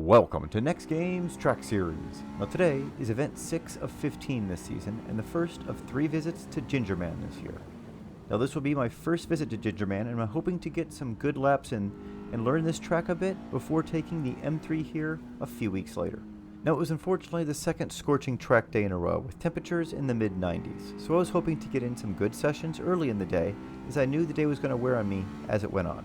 Welcome to Next Game's Track Series. Now today is event 6 of 15 this season, and the first of 3 visits to Gingerman this year. Now this will be my first visit to Gingerman, and I'm hoping to get some good laps in and learn this track a bit before taking the M3 here a few weeks later. Now it was unfortunately the second scorching track day in a row with temperatures in the mid-90s, so I was hoping to get in some good sessions early in the day as I knew the day was going to wear on me as it went on.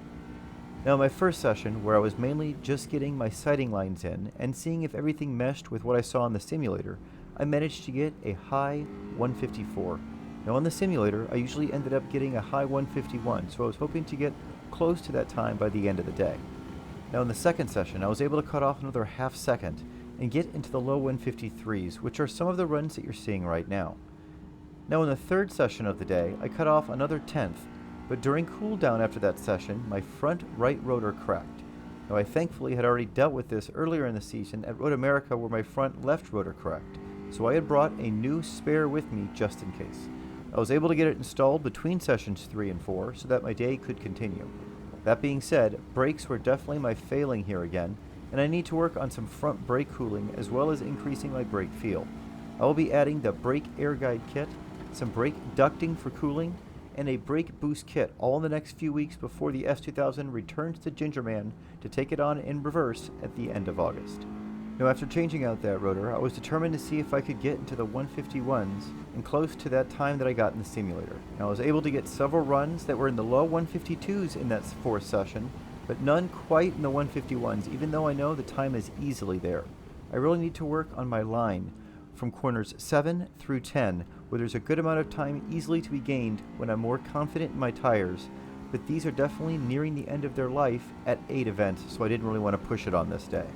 Now my first session, where I was mainly just getting my sighting lines in and seeing if everything meshed with what I saw in the simulator, I managed to get a high 154. Now on the simulator, I usually ended up getting a high 151, so I was hoping to get close to that time by the end of the day. Now in the second session, I was able to cut off another half second and get into the low 153s, which are some of the runs that you're seeing right now. Now in the third session of the day, I cut off another 10th, but during cooldown after that session, my front right rotor cracked. Now I thankfully had already dealt with this earlier in the season at Road America where my front left rotor cracked, so I had brought a new spare with me just in case. I was able to get it installed between sessions 3 and 4 so that my day could continue. That being said, brakes were definitely my failing here again, and I need to work on some front brake cooling as well as increasing my brake feel. I will be adding the brake air guide kit, some brake ducting for cooling, and a brake boost kit all in the next few weeks before the S2000 returns to Gingerman to take it on in reverse at the end of August. Now after changing out that rotor, I was determined to see if I could get into the 151s and close to that time that I got in the simulator. Now I was able to get several runs that were in the low 152s in that fourth session, but none quite in the 151s, even though I know the time is easily there. I really need to work on my line from corners 7 through 10, where there's a good amount of time easily to be gained when I'm more confident in my tires, but these are definitely nearing the end of their life at 8 events, so I didn't really want to push it on this day.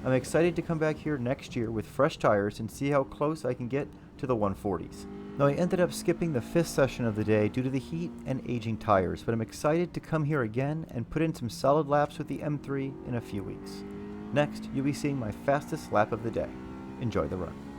I'm excited to come back here next year with fresh tires and see how close I can get to the 140s. Now I ended up skipping the 5th session of the day due to the heat and aging tires, but I'm excited to come here again and put in some solid laps with the M3 in a few weeks. Next, you'll be seeing my fastest lap of the day. Enjoy the run.